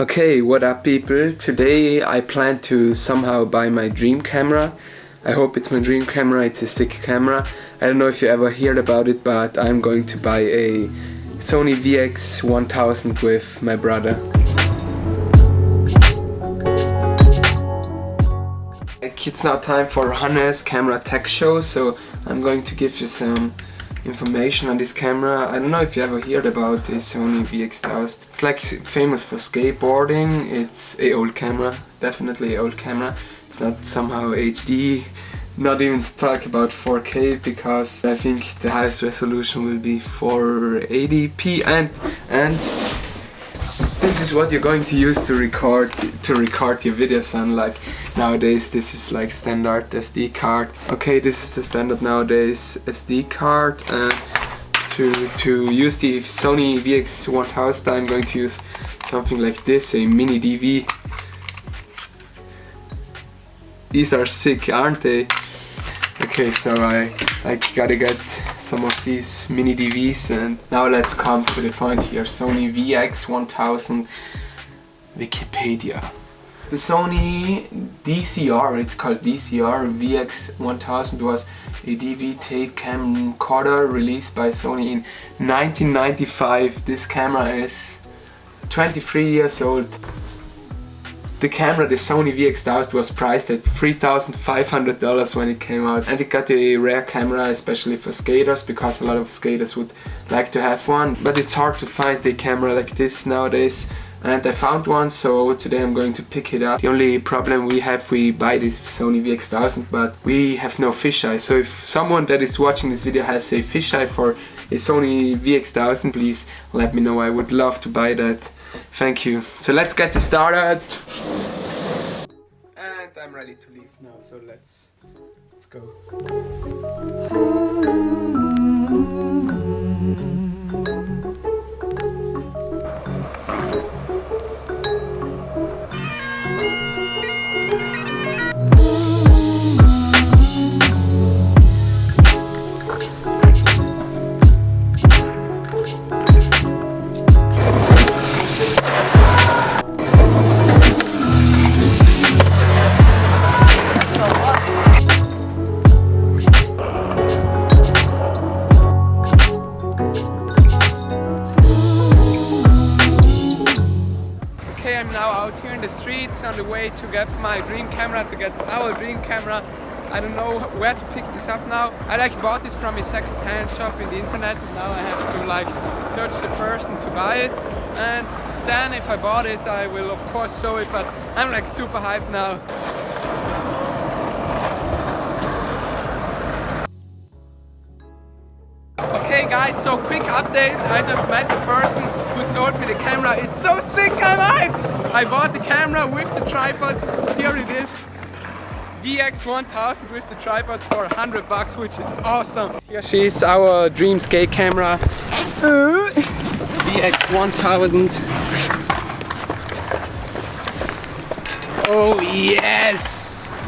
Okay, what up people? Today I plan to somehow buy my dream camera. I hope it's my dream camera, it's a stick camera. I don't know if you ever heard about it, but I'm going to buy a Sony VX1000 with my brother. It's now time for Hannes camera tech show, so I'm going to give you some information on this camera. I don't know if you ever heard about the Sony VX1000. It's like famous for skateboarding. It's a old camera, definitely an old camera. It's not somehow HD, not even to talk about 4K, because I think the highest resolution will be 480p and this is what you're going to use to record your videos on. Like nowadays this is like standard SD card. Okay, this is the standard nowadays SD card, and to use the Sony VX1000 I'm going to use something like this, a mini DV. These are sick, aren't they? Okay, so I gotta get some of these mini DVs, and now let's come to the point here. Sony VX1000 Wikipedia. The Sony DCR, it's called DCR VX1000, was a DV tape camcorder released by Sony in 1995. This camera is 23 years old. The camera, the Sony VX1000, was priced at $3,500 when it came out, and it got a rare camera, especially for skaters, because a lot of skaters would like to have one, but it's hard to find a camera like this nowadays, and I found one, so today I'm going to pick it up. The only problem we have, we buy this Sony VX1000, but we have no fisheye, so if someone that is watching this video has a fisheye for a Sony VX1000, please let me know. I would love to buy that. Thank you. So let's get this started. And I'm ready to leave now, so let's go. I'm now out here in the streets on the way to get my dream camera, to get our dream camera. I don't know where to pick this up now. I bought this from a second-hand shop in the internet, and now I have to search the person to buy it, and then if I bought it I will of course show it, but I'm super hyped now. Okay guys, so quick update. I just met the person who sold me the camera. It's so sick, I'm hyped! I bought the camera with the tripod. Here it is. VX1000 with the tripod for $100, which is awesome. Here she is, our dream skate camera. VX1000. Oh yes!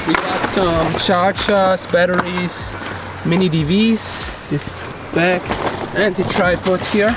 We got some chargers, batteries, mini DVs, this bag, and the tripod here.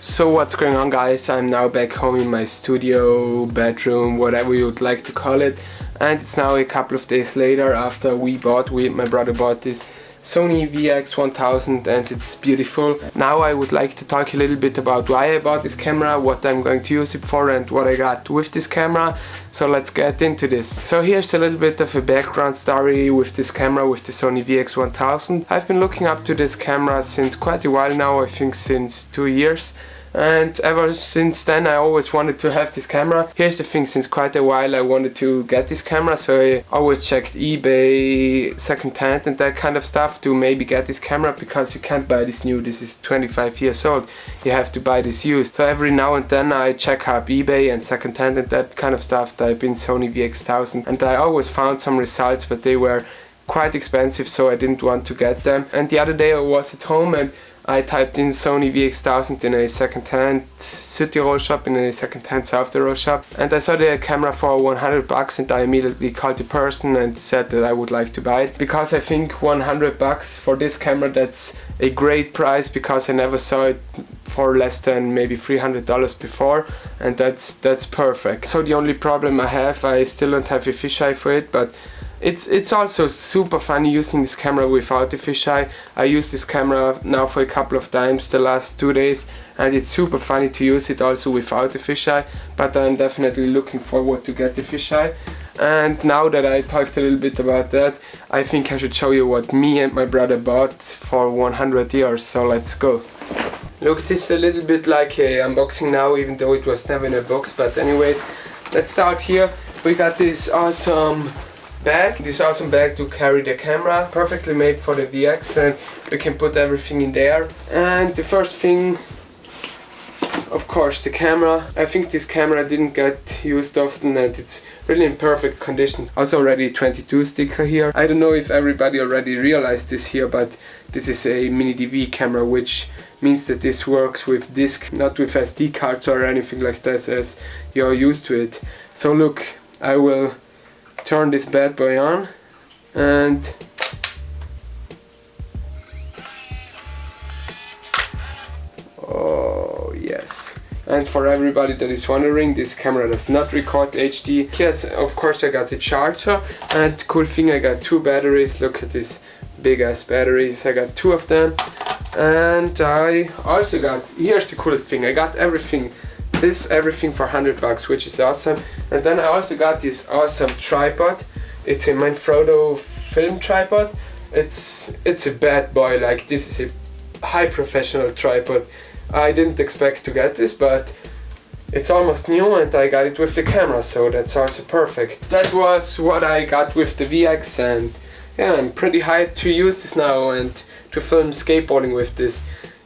So what's going on guys, I'm now back home in my studio, bedroom, whatever you would like to call it, and it's now a couple of days later after my brother bought this Sony VX1000, and it's beautiful. Now I would like to talk a little bit about why I bought this camera, what I'm going to use it for, and what I got with this camera. So let's get into this. So here's a little bit of a background story with this camera, with the Sony VX1000. I've been looking up to this camera since quite a while now, I think since 2 years. And ever since then I always wanted to have this camera. Here's the thing, since quite a while I wanted to get this camera, so I always checked eBay, second-hand and that kind of stuff to maybe get this camera, because you can't buy this new, this is 25 years old, you have to buy this used. So every now and then I check up eBay and second-hand and that kind of stuff, type in Sony VX1000, and I always found some results, but they were quite expensive, so I didn't want to get them. And the other day I was at home and I typed in Sony VX1000 in a second-hand Südtirol shop, in a second-hand South Tirol shop, and I saw the camera for 100 bucks, and I immediately called the person and said that I would like to buy it, because I think 100 bucks for this camera, that's a great price, because I never saw it for less than maybe $300 before, and that's perfect. So the only problem I have, I still don't have a fisheye for it, but it's also super funny using this camera without the fisheye. I used this camera now for a couple of times the last 2 days, and it's super funny to use it also without the fisheye, but I'm definitely looking forward to get the fisheye. And now that I talked a little bit about that, I think I should show you what me and my brother bought for 100 years, so let's go. Look, this is a little bit like a unboxing now, even though it was never in a box, but anyways, let's start here. We got this awesome bag to carry the camera, perfectly made for the VX, and we can put everything in there. And the first thing, of course, the camera. I think this camera didn't get used often, and it's really in perfect condition. Also already 22 sticker here. I don't know if everybody already realized this here, but this is a mini DV camera, which means that this works with disc, not with SD cards or anything like this, as you're used to it. So look, I will turn this bad boy on, and oh yes. And for everybody that is wondering, this camera does not record HD. Yes, of course I got the charger, and cool thing, I got 2 batteries. Look at this big ass batteries, I got 2 of them. And I also got, here's the coolest thing, I got everything for 100 bucks, which is awesome. And then I also got this awesome tripod. It's a Manfrotto film tripod. It's a bad boy, like this is a high professional tripod. I didn't expect to get this, but it's almost new, and I got it with the camera, so that's also perfect. That was what I got with the VX, and yeah, I'm pretty hyped to use this now and to film skateboarding with this.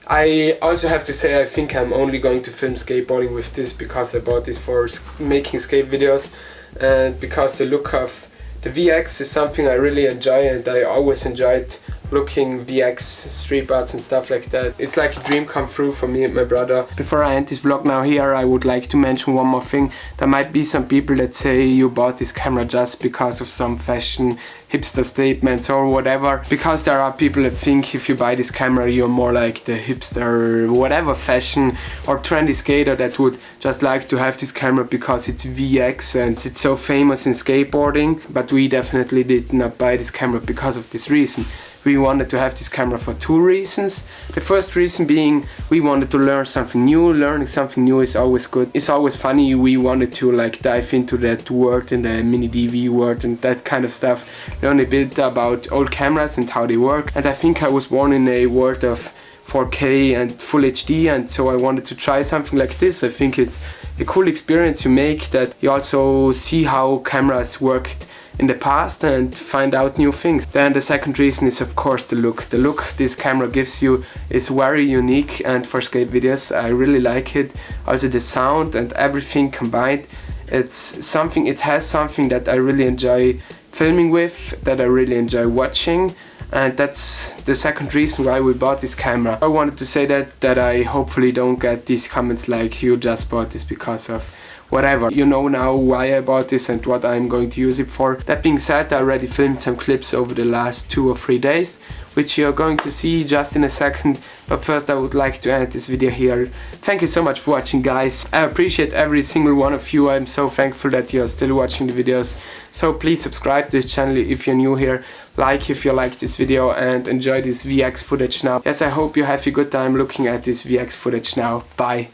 I also have to say, I think I'm only going to film skateboarding with this because I bought this for making skate videos, and because the look of the VX is something I really enjoy, and I always enjoyed looking VX street boards and stuff like that. It's like a dream come true for me and my brother. Before I end this vlog now here, I would like to mention one more thing. There might be some people that say you bought this camera just because of some fashion hipster statements or whatever, because there are people that think if you buy this camera you're more like the hipster whatever fashion or trendy skater that would just like to have this camera because it's VX and it's so famous in skateboarding. But we definitely did not buy this camera because of this reason. We wanted to have this camera for 2 reasons. The first reason being we wanted to learn something new. Learning something new is always good. It's always funny. We wanted to like dive into that world, in the mini DV world and that kind of stuff. Learn a bit about old cameras and how they work. And I think I was born in a world of 4K and full HD, and so I wanted to try something like this. I think it's a cool experience you make, that you also see how cameras worked in the past and find out new things. Then the second reason is of course the look. The look this camera gives you is very unique, and for skate videos I really like it. Also the sound and everything combined, it has something that I really enjoy filming with, that I really enjoy watching, and that's the second reason why we bought this camera. I wanted to say that I hopefully don't get these comments like you just bought this because of whatever. You know now why I bought this and what I'm going to use it for. That being said, I already filmed some clips over the last 2 or 3 days, which you're going to see just in a second. But first I would like to end this video here. Thank you so much for watching, guys. I appreciate every single one of you. I'm so thankful that you're still watching the videos. So please subscribe to this channel if you're new here. Like if you like this video, and enjoy this VX footage now. Yes, I hope you have a good time looking at this VX footage now. Bye.